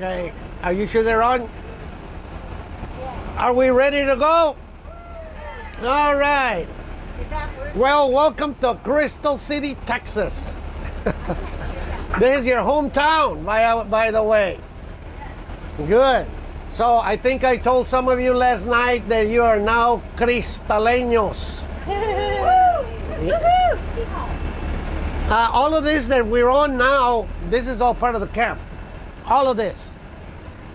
Okay. Are you sure they're on? Are we ready to go? All right. Well, welcome to Crystal City, Texas. This is your hometown, by the way. Good. So I think I told some of you last night that you are now Cristaleños. All of this that we're on now, this is all part of the camp. All of this.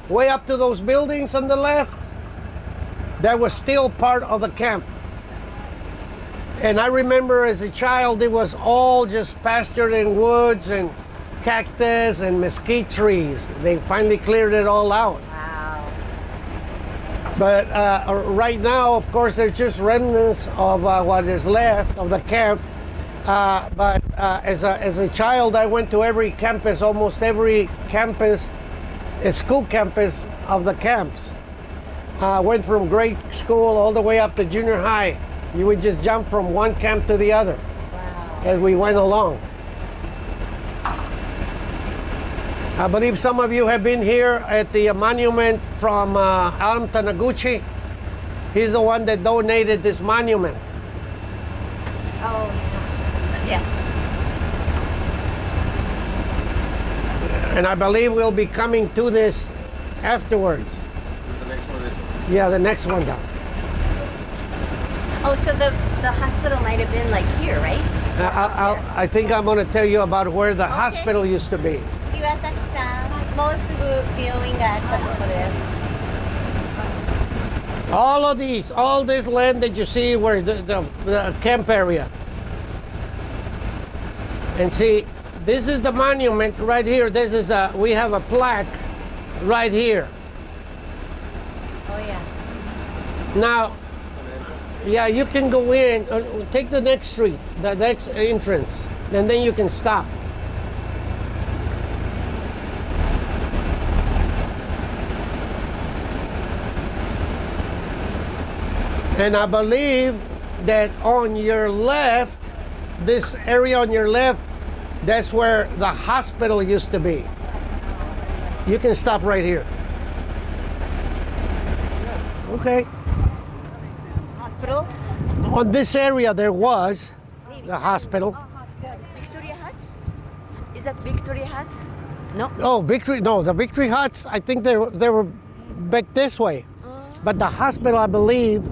Way up to those buildings on the left, that was still part of the camp. And I remember as a child, it was all just pastured in woods and cactus and mesquite trees. They finally cleared it all out. Wow. But right now, of course, there's just remnants of what is left of the camp. But as a child, I went to every campus, almost every campus, a school campus of the camps. Went from grade school all the way up to junior high. You would just jump from one camp to the other. Wow. As we went along. I believe some of you have been here at the monument from Alan Taniguchi. He's the one that donated this monument. Oh, yes. And I believe we'll be coming to this afterwards. The next one is. Yeah, the next one down. Oh, so the hospital might have been like here, right? I think I'm going to tell you about where the hospital used to be. 岩崎さん、もうすぐ病院があったとこです。All this land that you see where the camp area. And see, this is the monument right here. We have a plaque right here. Oh yeah. Now, yeah, you can go in, take the next street, the next entrance, and then you can stop. And I believe that on your left, this area on your left, that's where the hospital used to be. You can stop right here. Okay. Hospital? On this area there was the hospital. Victoria Huts? Is that Victoria Huts? No. Oh, the Victory Huts, I think they were back this way. But the hospital, I believe,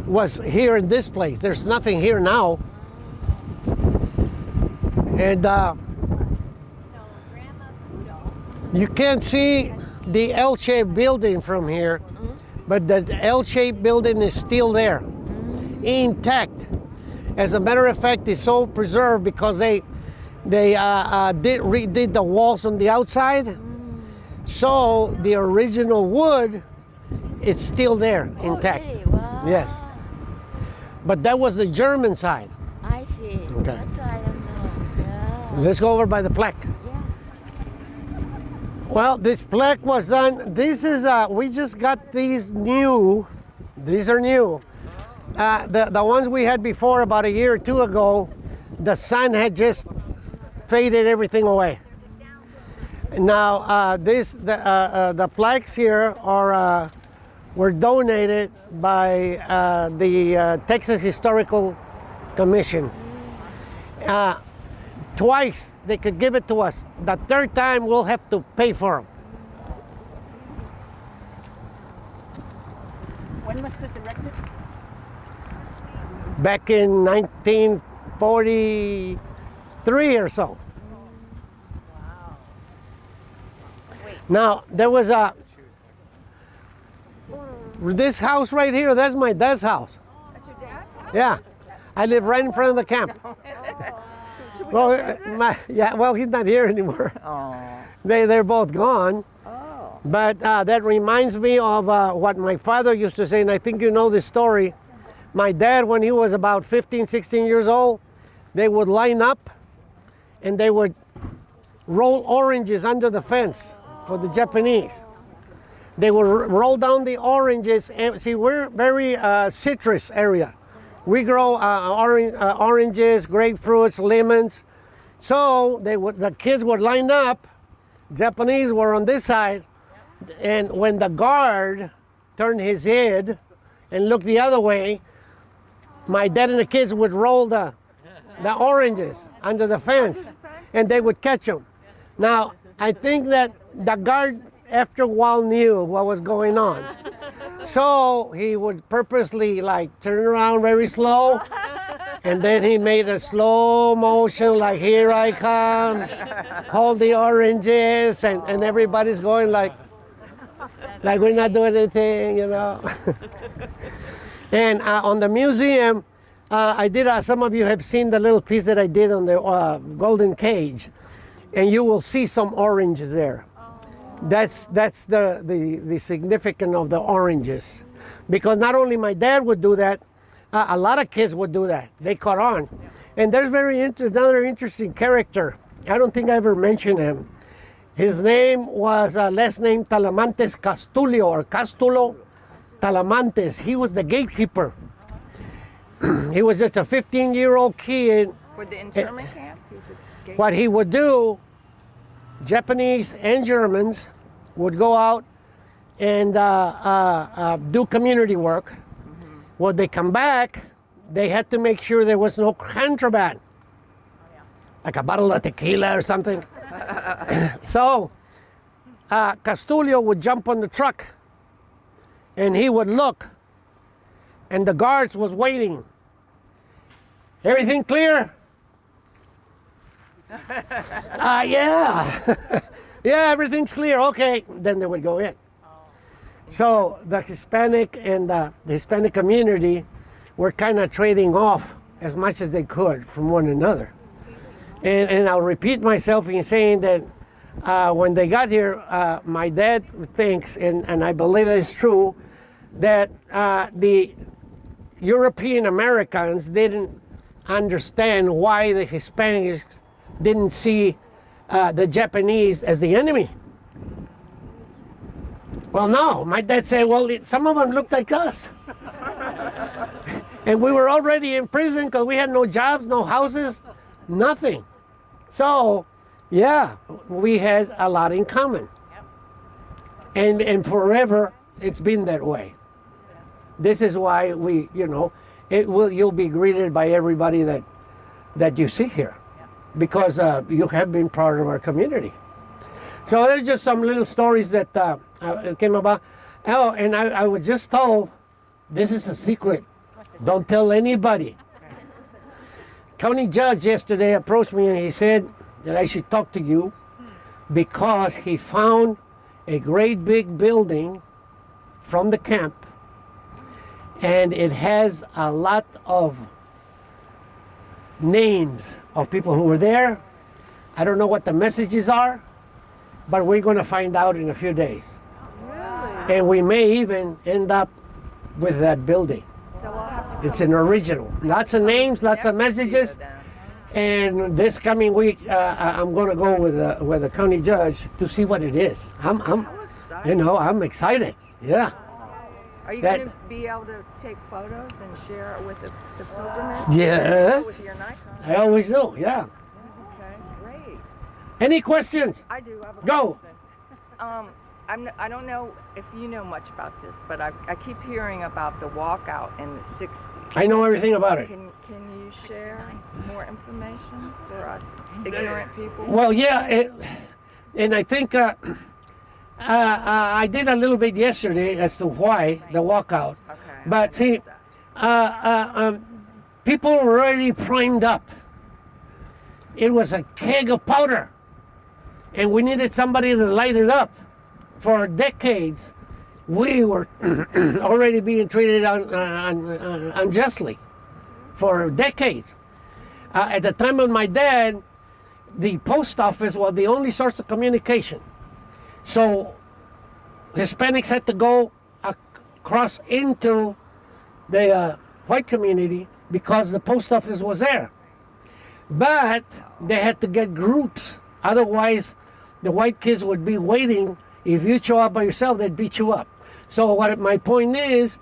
was here in this place. There's nothing here now. And you can't see the L-shaped building from here, but the L-shaped building is still there, intact. As a matter of fact, it's so preserved because they redid the walls on the outside. So the original wood, it's still there, intact. Oh, really? Wow. Yes. But that was the German side. I see. Okay. That's why I don't know. Yeah. Let's go over by the plaque. Yeah. Well, this plaque was done. This is, we just got these new. These are new. The ones we had before about a year or two ago, the sun had just faded everything away. Now, the plaques here were donated by the Texas Historical Commission. Twice they could give it to us. The third time we'll have to pay for them. When was this erected? Back in 1943 or so. Wow. Now, there was this house right here, that's my dad's house. That's your dad's house? Yeah, I live right in front of the camp. Well, he's not here anymore. Oh. They're both gone. Oh. But that reminds me of what my father used to say, and I think you know this story. My dad, when he was about 15, 16 years old, they would line up and they would roll oranges under the fence for the Japanese. They would roll down the oranges, and see, we're very citrus area. We grow oranges, grapefruits, lemons. So the kids would line up, Japanese were on this side, And when the guard turned his head and looked the other way, my dad and the kids would roll the oranges under the fence, and they would catch them. Now, I think that the guard, after a while, knew what was going on. So he would purposely like turn around very slow, and then he made a slow motion, like, here I come, hold the oranges, and everybody's going like we're not doing anything, you know. And on the museum, I did, some of you have seen the little piece that I did on the golden cage, and you will see some oranges there. That's the significance of the oranges. Because not only my dad would do that, a lot of kids would do that. They caught on. And there's another interesting character. I don't think I ever mentioned him. His name was, last name Talamantes Castulio, or Castulo Talamantes. He was the gatekeeper. He was just a 15-year-old kid. For the internment camp? What he would do, Japanese and Germans would go out and do community work. When they come back, they had to make sure there was no contraband, like a bottle of tequila or something. So Castulio would jump on the truck, and he would look, and the guards was waiting. Everything clear? Yeah. Yeah, everything's clear. Okay, then they would go in. So the Hispanic and the Hispanic community were kind of trading off as much as they could from one another. And I'll repeat myself in saying that when they got here, my dad thinks, and I believe it's true, that the European Americans didn't understand why the Hispanics didn't see the Japanese as the enemy. Well, no, my dad said, well, some of them looked like us. And we were already in prison because we had no jobs, no houses, nothing. So, yeah, we had a lot in common. And forever, it's been that way. This is why we, you know, you'll be greeted by everybody that you see here, because you have been part of our community. So there's just some little stories that came about. Oh, and I was just told, this is a secret. Don't tell anybody. County judge yesterday approached me and he said that I should talk to you because he found a great big building from the camp, and it has a lot of names of people who were there. I don't know what the messages are, but we're going to find out in a few days. Really? And we may even end up with that building. So I'll have to It's an original. Lots of names, lots of messages. And this coming week, I'm going to go with the county judge to see what it is. I'm excited. I'm excited. Yeah. Are you going to be able to take photos and share it with the pilgrimage? Yeah. With your Nikon? I always do. Yeah. Okay, great. Any questions? I do have a Go. question. I don't know if you know much about this, but I keep hearing about the walkout in the 60s. I know everything about it. Can you share more information for us ignorant people? Well, yeah, and I think I did a little bit yesterday as to why the walkout. Okay. But see, people were already primed up. It was a keg of powder, and we needed somebody to light it up. For decades, we were already being treated unjustly. For decades. At the time of my dad, the post office was the only source of communication. So Hispanics had to go across into the white community because the post office was there. But they had to get groups. Otherwise, the white kids would be waiting. If you show up by yourself, they'd beat you up. So what my point is,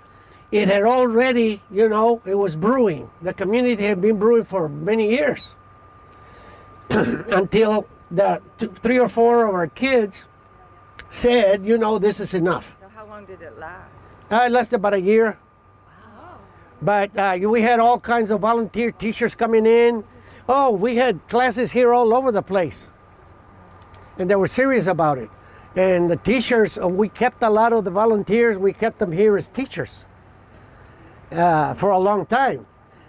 it had already, it was brewing. The community had been brewing for many years. Until the 3 or 4 of our kids said, you know, this is enough. So how long did it last? It lasted about a year. But we had all kinds of volunteer teachers coming in. Oh, we had classes here all over the place. And they were serious about it. And the teachers, we kept a lot of the volunteers, we kept them here as teachers for a long time.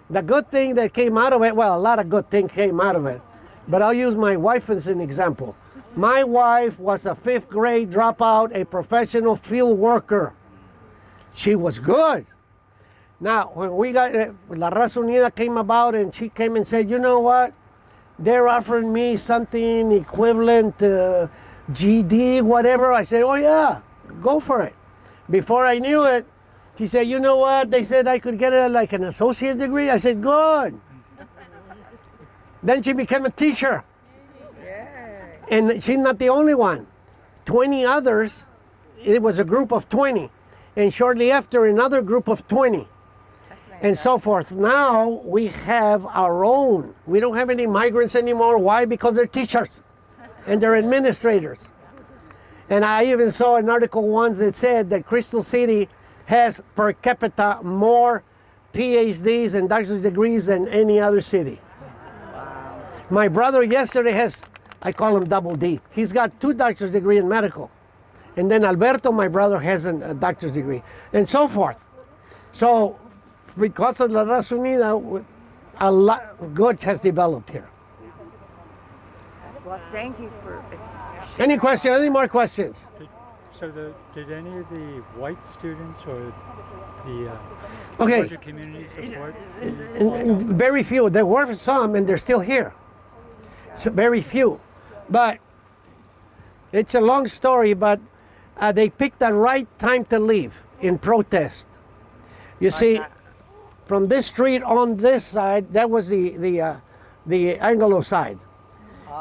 The good thing that came out of it, well, a lot of good things came out of it. But I'll use my wife as an example. My wife was a 5th grade dropout, a professional field worker. She was good. Now, when we got, La Raza Unida came about and she came and said, you know what? They're offering me something equivalent to GD, whatever. I said, oh yeah, go for it. Before I knew it, she said, you know what? They said I could get it like an associate degree. I said, good. Then she became a teacher. Yay. And she's not the only one. 20 others, it was a group of 20. And shortly after, another group of 20. And so forth. Now we have our own. We don't have any migrants anymore. Why? Because they're teachers and they're administrators. And I even saw an article once that said that Crystal City has per capita more PhDs and doctorate degrees than any other city. Wow. My brother yesterday has, I call him double D. He's got 2 doctorate degrees in medical. And then Alberto, my brother, has a doctorate degree, and so forth. So, because of La Raza Unida, a lot good has developed here. Well, thank you for Any questions? Any more questions? Did any of the white students or the Okay. larger community support? And very few. There were some, and they're still here. So very few. But it's a long story, but they picked the right time to leave in protest. You see, from this street on this side, that was the Anglo side.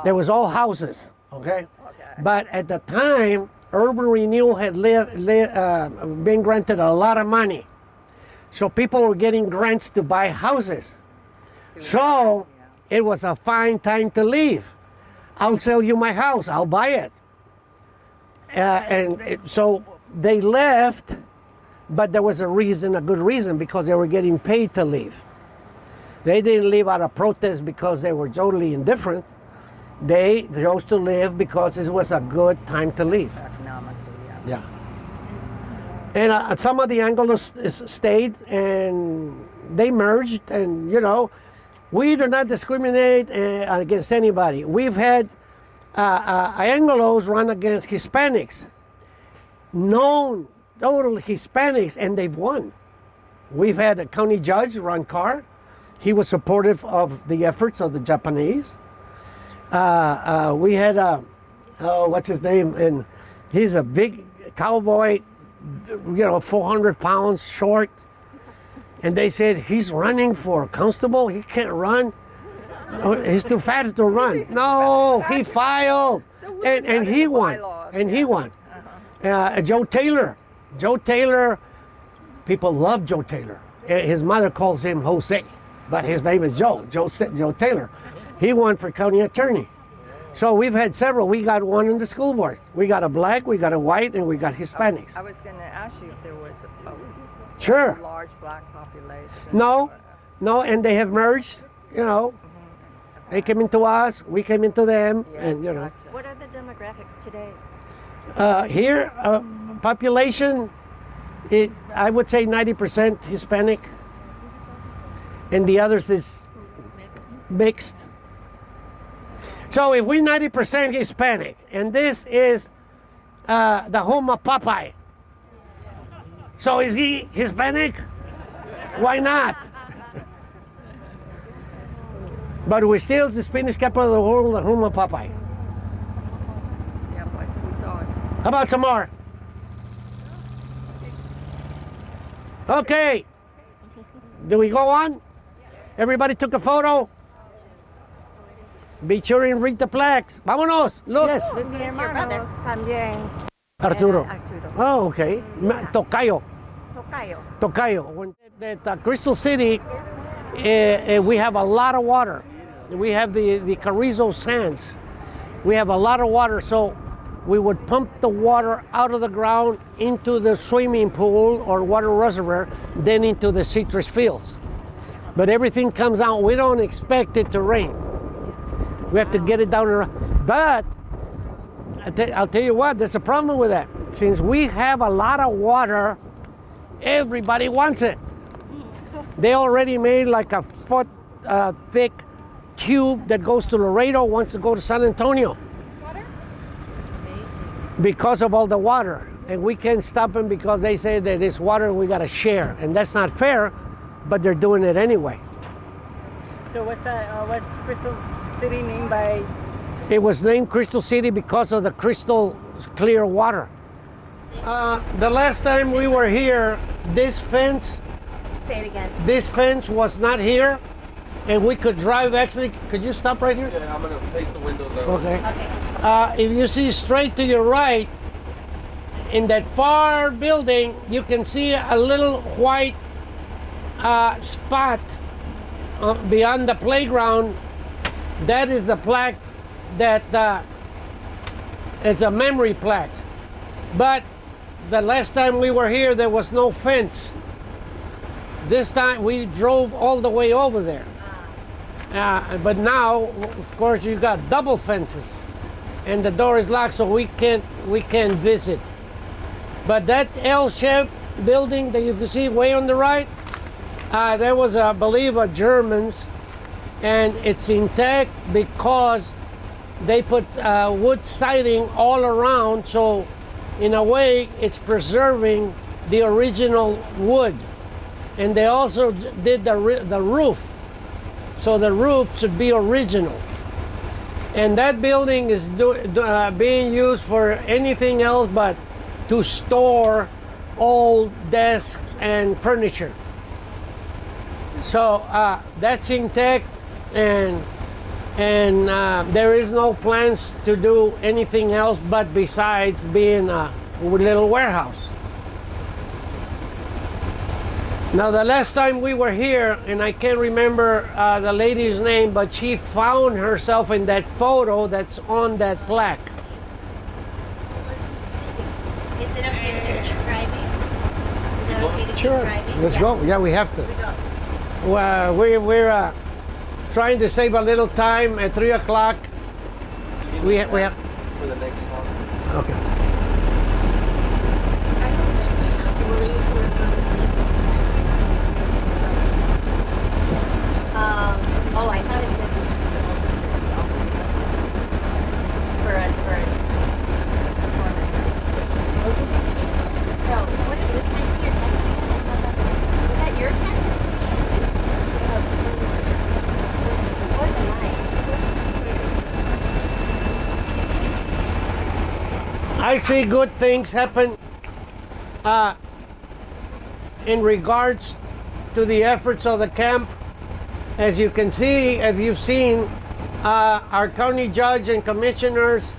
There was all houses, okay? But at the time, Urban Renewal had been granted a lot of money. So people were getting grants to buy houses. So it was a fine time to leave. I'll sell you my house, I'll buy it. So they left, but there was a reason, a good reason, because they were getting paid to leave. They didn't leave out of protest because they were totally indifferent. They chose to leave because it was a good time to leave. economically, Yeah. And some of the Anglos stayed and they merged, and you know, we do not discriminate against anybody. We've had Anglos run against Hispanics, known total Hispanics, and they've won. We've had a county judge, Ron Carr. He was supportive of the efforts of the Japanese. We had, what's his name? And he's a big cowboy, you know, 400 pounds short. And they said, he's running for constable, he can't run. He's too fat to run. No, he filed, and he won. And he won. Joe Taylor. Joe Taylor, people love Joe Taylor. His mother calls him Jose, but his name is Joe Taylor. He won for county attorney. So we've had several. We got one in the school board. We got a black, we got a white, and we got Hispanics. I was going to ask you if there was a Sure. large black population. No, and they have merged, you know. They came into us, we came into them, and you know. Gotcha. What are the demographics today? Here, population, I would say 90% Hispanic, and the others is mixed. So if we're 90% Hispanic, and this is the home of Popeye, so is he Hispanic? Why not? But we're still the Spanish capital of the world, the home of Popeye. Yeah, we saw it. How about some more? Okay. Do we go on? Everybody took a photo? Be sure and read the plaques. Vámonos. Look. Yes. Mi hermano también. Arturo. Arturo. Oh, okay. Tocayo. Tocayo. Tocayo. When at Crystal City, we have a lot of water. We have the Carrizo Sands. We have a lot of water, so we would pump the water out of the ground into the swimming pool or water reservoir, then into the citrus fields. But everything comes out. We don't expect it to rain. We have to get it down around. But I'll tell you what, there's a problem with that. Since we have a lot of water, everybody wants it. They already made like a foot thick tube that goes to Laredo, wants to go to San Antonio. Because of all the water. And we can't stop them because they say that it's water and we got to share. And that's not fair, but they're doing it anyway. So what's Crystal City named by? It was named Crystal City because of the crystal clear water. The last time we were here, this fence Say it again. This fence was not here, and we could drive. Actually, could you stop right here? Yeah, I'm gonna face the window though. Okay. Okay. If you see straight to your right, in that far building, you can see a little white spot beyond the playground. That is the plaque that it's a memory plaque. But the last time we were here, there was no fence. This time we drove all the way over there. But now, of course, you got double fences, and the door is locked, so we can't visit. But that L-shaped building that you can see way on the right, there was, I believe, a Germans, and it's intact because they put wood siding all around. So, in a way, it's preserving the original wood. And they also did the roof. So the roof should be original. And that building is being used for anything else but to store old desks and furniture. So that's intact, and there is no plans to do anything else but besides being a little warehouse. Now, the last time we were here, and I can't remember the lady's name, but she found herself in that photo that's on that plaque. Is it okay to keep driving? Is that okay to keep Sure, driving? let's go. Yeah, we have to. We go. Well, we're trying to save a little time at 3 o'clock. We have. For the next one. Okay. Oh, I thought it said for a performance. No, what is it? Can I see your text again? Was that your text? It wasn't mine. I see good things happen in regards to the efforts of the camp. As you can see, if you've seen, our county judge and commissioners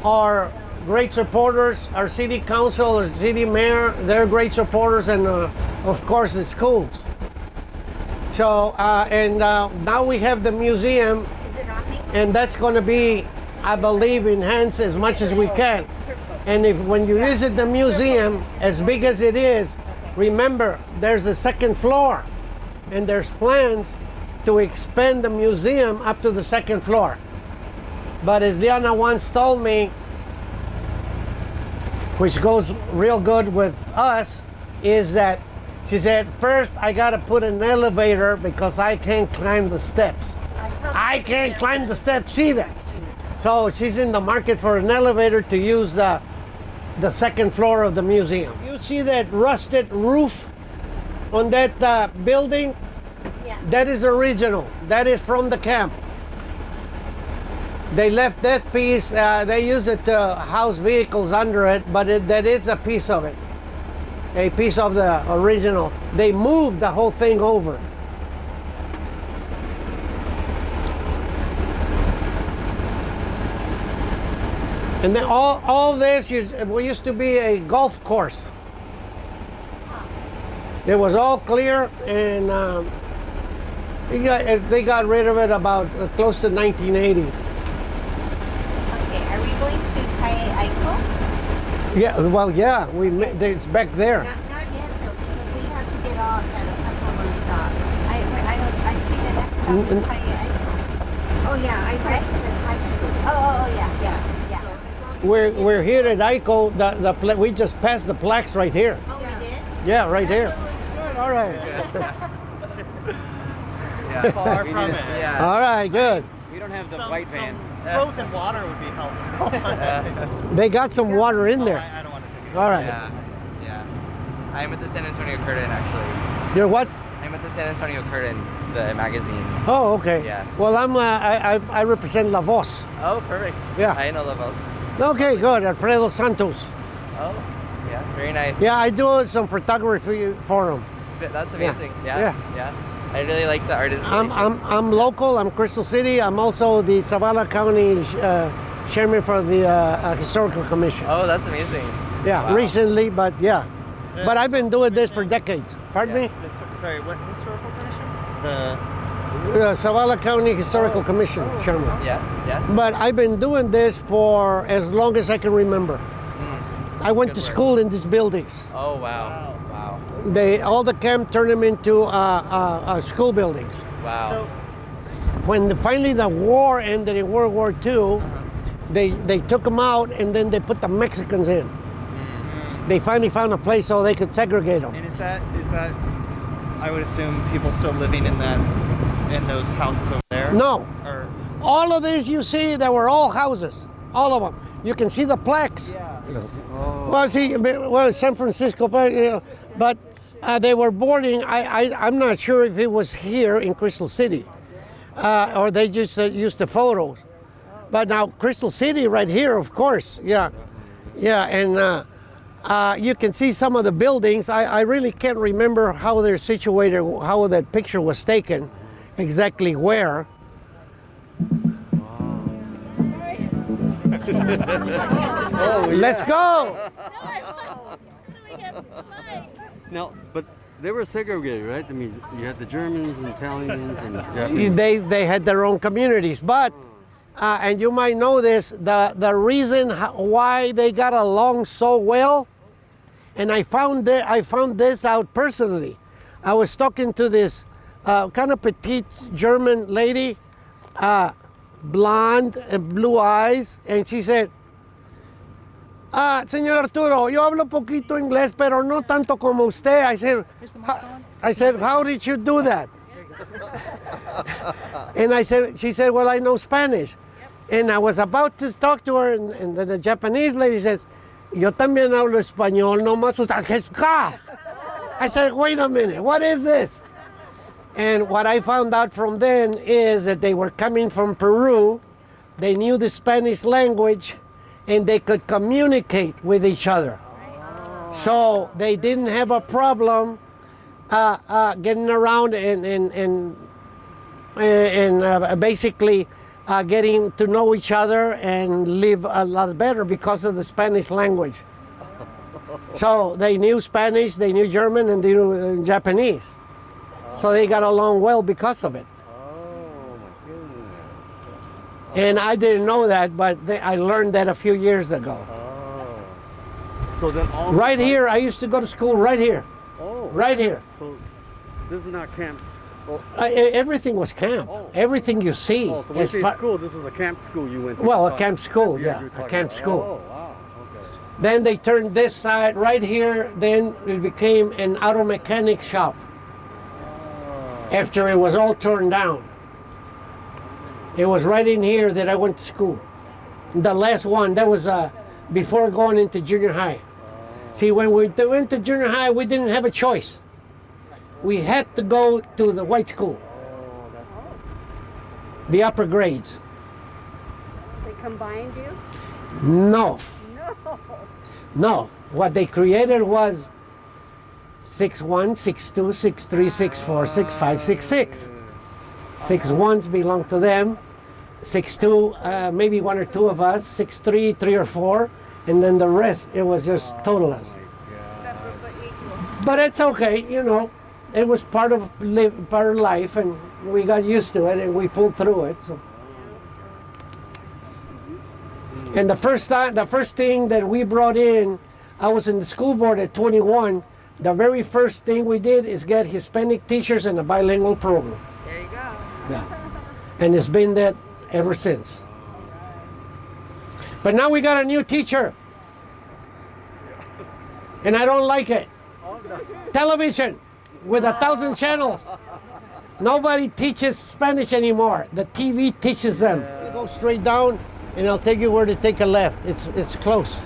are great supporters. Our city council, our city mayor, they're great supporters, and of course the schools. So, now we have the museum, Is it on me? and that's going to be, I believe, enhanced as much as we can. And when you visit the museum, as big as it is, remember there's a second floor, and there's plans to expand the museum up to the second floor. But as Diana once told me, which goes real good with us, is that she said, first I gotta put an elevator because I can't climb the steps. I can't climb the steps either. So she's in the market for an elevator to use the second floor of the museum. You see that rusted roof on that building? Yeah. That is original. That is from the camp. They left that piece. They use it to house vehicles under it, but that is a piece of it. A piece of the original. They moved the whole thing over. And then all this used to be a golf course. It was all clear, and they got rid of it about close to 1980. Okay, are we going to Calle Aico? Yeah, well, yeah, it's back there. Not yet, though, because we have to get off at a couple of stops. I see the next stop is Calle Aico. Oh, yeah, I read the high school. Oh, yeah. We're here at Ico. We just passed the plaques right here. Oh, we did? Yeah, right here. All right. Far from it. Yeah. All right, good. We don't have the white van. Frozen water would be helpful. They got some water in there. I don't want to take it. All right. Yeah. I'm at the San Antonio Curtin, actually. You're what? I'm at the San Antonio Curtin, the magazine. Oh, okay. Yeah. Well, I represent La Voz. Oh, perfect. Yeah. I know Lavos. Okay, good. Alfredo Santos. Oh, yeah. Very nice. Yeah, I do some photography for him. That's amazing. Yeah. Yeah. I really like the art installation. I'm local. I'm Crystal City. I'm also the Zavala County chairman for the Historical Commission. Oh, that's amazing. Yeah, Wow. recently, but yeah. But I've been doing this for decades. Pardon me? Sorry, what historical commission? The Zavala County Historical Commission chairman. Yeah. But I've been doing this for as long as I can remember. I went to Good work. school in these buildings. Oh, wow. All the camp turned them into school buildings. Wow. so When finally the war ended in World War II, they took them out and then they put the Mexicans in. They finally found a place so they could segregate them. and is that I would assume people still living in those houses over there? No, Or all of these you see, they were all houses, all of them. You can see the plaques. Well, see, San Francisco, but they were boarding. I'm not sure if it was here in Crystal City, or they just used the photos. But now Crystal City, right here, of course, yeah, and you can see some of the buildings. I really can't remember how they're situated, how that picture was taken, exactly where. Let's go. No, but they were segregated, right? I mean, you had the Germans and Italians and Japanese. They had their own communities, but and you might know this, the reason why they got along so well, and I found this out personally. I was talking to this kind of petite German lady, blonde and blue eyes, and she said, Señor Arturo, yo hablo poquito inglés, pero no tanto como usted. I said, how did you do that? And she said, well, I know Spanish. And I was about to talk to her, and the Japanese lady says, yo también hablo español, no más usted. I said, God. I said, wait a minute, what is this? And what I found out from then is that they were coming from Peru, they knew the Spanish language, and they could communicate with each other. So they didn't have a problem getting around and basically getting to know each other and live a lot better because of the Spanish language. So they knew Spanish, they knew German, and they knew Japanese. So they got along well because of it. And I didn't know that, but I learned that a few years ago. So then all Right here, I used to go to school right here. Oh, Right here. so this is not camp. Oh, Everything was camp. Oh. Everything you see. oh so when you is say fa- school, this was a camp school you went to. Well, a camp school, yeah, you're a talking camp about. school. Oh, wow, okay. Then they turned this side right here, then it became an auto mechanic shop after it was all torn down. It was right in here that I went to school. The last one, that was before going into junior high. See, when we went to junior high, we didn't have a choice. We had to go to the white school, the upper grades. They combined you? No, No. no. What they created was 6'1", 6'2", 6'3", 6'4", 6'5", 6'6". 6'1" belong to them. 6'2", maybe one or two of us. 6'3", 3 or 4, and then the rest, it was just total us. But it's okay, you know. It was part of life, and we got used to it, and we pulled through it. So. And the first thing that we brought in, I was in the school board at 21. The very first thing we did is get Hispanic teachers and a bilingual program. There you go. Yeah. And it's been that ever since. But now we got a new teacher. And I don't like it. Television with 1,000 channels. Nobody teaches Spanish anymore. The TV teaches them. You go straight down and I'll take you where to take a left. It's close.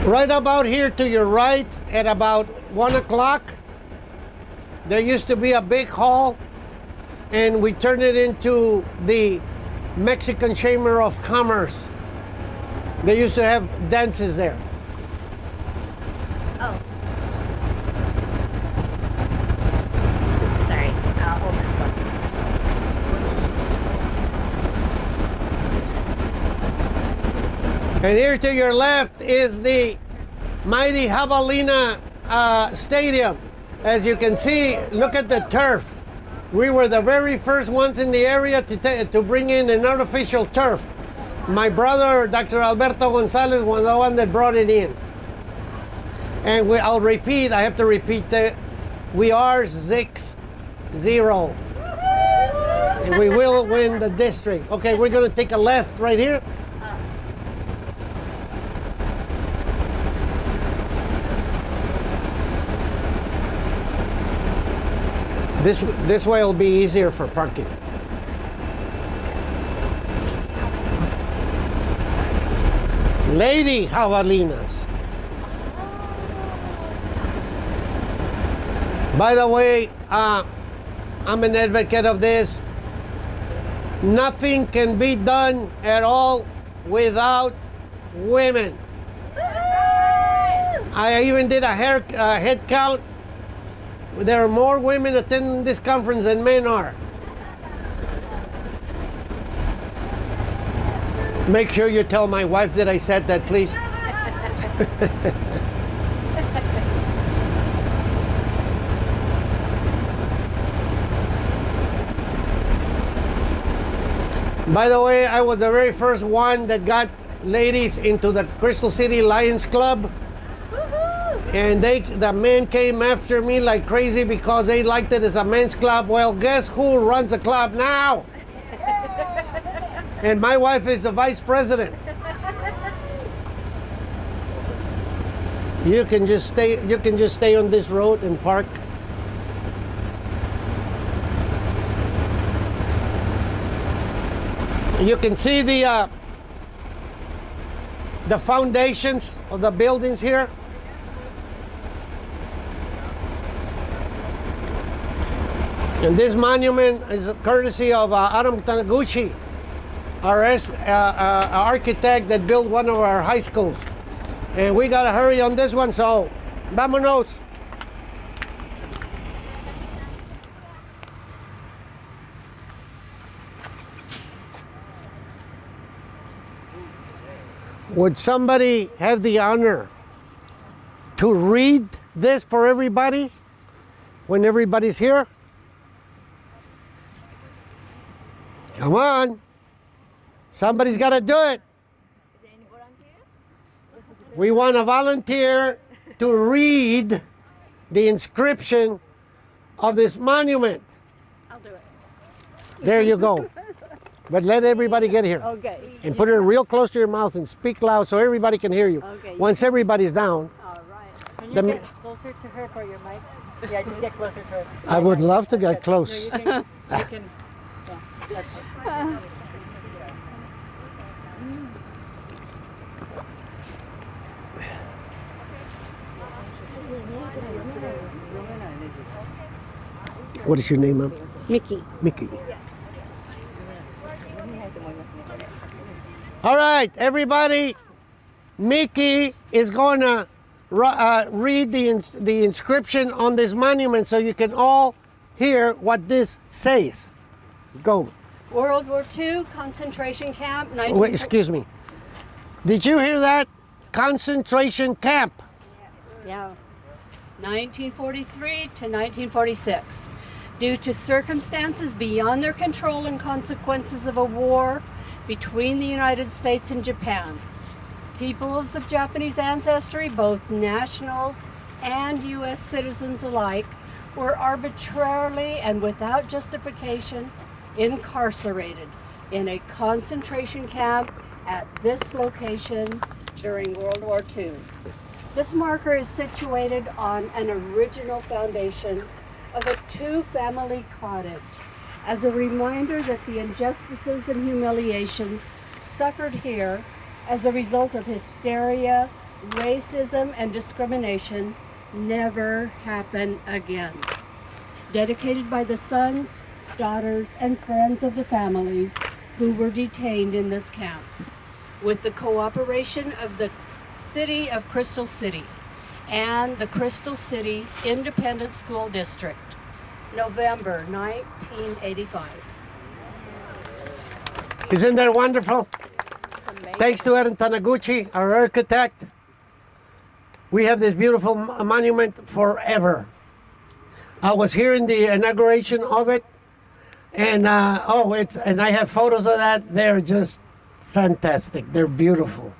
Right about here to your right at about 1 o'clock, there used to be a big hall and we turned it into the Mexican Chamber of Commerce. They used to have dances there. Oh. Sorry, I'll hold this one. And here to your left is the mighty Javelina Stadium. As you can see, look at the turf. We were the very first ones in the area to bring in an artificial turf. My brother, Dr. Alberto Gonzalez, was the one that brought it in. And I'll repeat, I have to repeat that we are 6-0. And we will win the district. Okay, we're going to take a left right here. This way will be easier for parking. Lady Javelinas. By the way, I'm an advocate of this. Nothing can be done at all without women. I even did a head count. There are more women attending this conference than men are. Make sure you tell my wife that I said that, please. By the way, I was the very first one that got ladies into the Crystal City Lions Club. And the men came after me like crazy because they liked it as a men's club. Well, guess who runs the club now? And my wife is the vice president. You can just stay on this road and park. You can see the foundations of the buildings here. And this monument is a courtesy of Adam Taniguchi, our architect that built one of our high schools. And we gotta hurry on this one, so vámonos. Would somebody have the honor to read this for everybody when everybody's here? Come on. Somebody's got to do it. We want a volunteer to read the inscription of this monument. I'll do it. There you go. But let everybody get here. Okay. And put it real close to your mouth and speak loud so everybody can hear you. Okay. Once everybody's down, All right. Can you The get closer to her for your mic? Yeah, just get closer to her. I would love to get No, close. you can. Yeah, that's What is your name, ma'am? Mickey. Mickey. All right, everybody. Mickey is going to read the inscription on this monument so you can all hear what this says. Go. World War II concentration camp. Wait, excuse me. Did you hear that? Concentration camp. Yeah. 1943 to 1946. Due to circumstances beyond their control and consequences of a war between the United States and Japan, peoples of Japanese ancestry, both nationals and U.S. citizens alike, were arbitrarily and without justification incarcerated in a concentration camp at this location during World War II. This marker is situated on an original foundation of a two-family cottage as a reminder that the injustices and humiliations suffered here as a result of hysteria, racism, and discrimination never happen again. Dedicated by the sons, daughters, and friends of the families who were detained in this camp, with the cooperation of the City of Crystal City and the Crystal City Independent School District, November 1985. Isn't that wonderful? Thanks to Erin Taniguchi, our architect, we have this beautiful monument forever. I was here in the inauguration of it, and and I have photos of that. They're just fantastic. They're beautiful.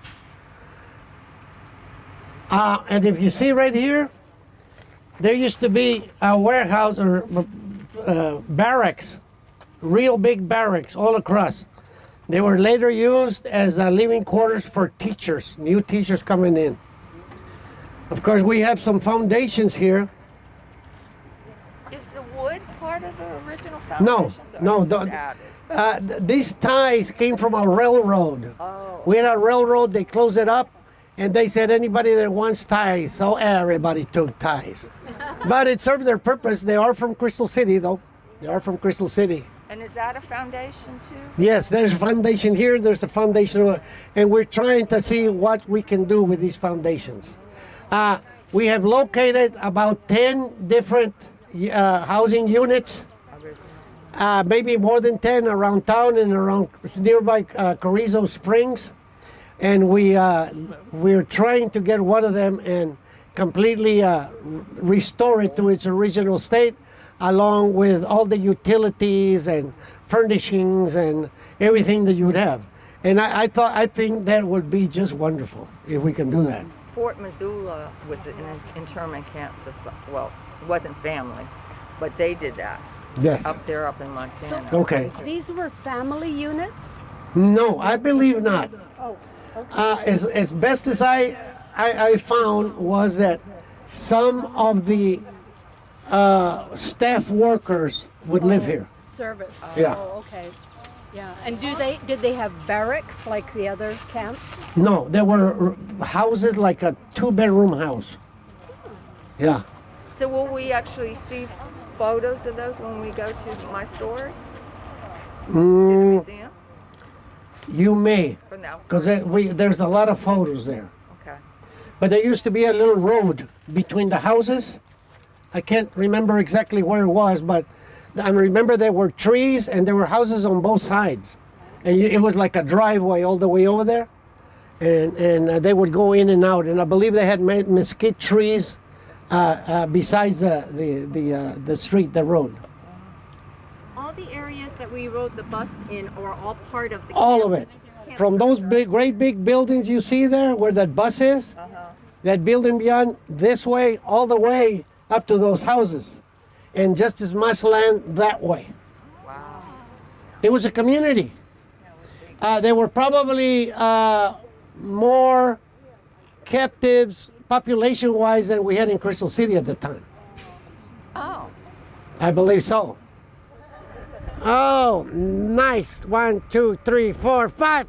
And if you see right here, there used to be a warehouse or barracks, real big barracks all across. They were later used as living quarters for teachers, new teachers coming in. Of course, we have some foundations here. Is the wood part of the original No, foundation? no. Just added? These ties came from a railroad. Oh. We had a railroad, they closed it up, and they said anybody that wants ties, so everybody took ties. But it served their purpose. They are from Crystal City, though. They are from Crystal City. And is that a foundation too? Yes, there's a foundation here, there's a foundation, and we're trying to see what we can do with these foundations. We have located about 10 different housing units, maybe more than 10 around town and around nearby Carrizo Springs. And we're trying to get one of them and completely restore it to its original state, along with all the utilities and furnishings and everything that you would have. And I think that would be just wonderful if we can do that. Fort Missoula was an internment camp. Well, it wasn't family, but they did that. Yes. Up there, up in Montana. Okay. These were family units? No, I believe not. Oh, okay. As best as I found was that some of the staff workers would live here. Service. Yeah. Oh, okay. Yeah. And did they have barracks like the other camps? No, there were houses like a 2-bedroom house. Yeah. So will we actually see photos of those when we go to my story? Museum? You may, From the outside? because there's a lot of photos there. Okay. But there used to be a little road between the houses. I can't remember exactly where it was, but I remember there were trees and there were houses on both sides. And it was like a driveway all the way over there. And they would go in and out. And I believe they had mesquite trees besides the street, the road. All the areas that we rode the bus in are all part of the All of it. From those great big buildings you see there, where that bus is, that building beyond, this way, all the way up to those houses. And just as much land that way. Wow. It was a community. There were probably more captives population-wise than we had in Crystal City at the time. Oh. I believe so. Oh, nice. 1, 2, 3, 4, 5.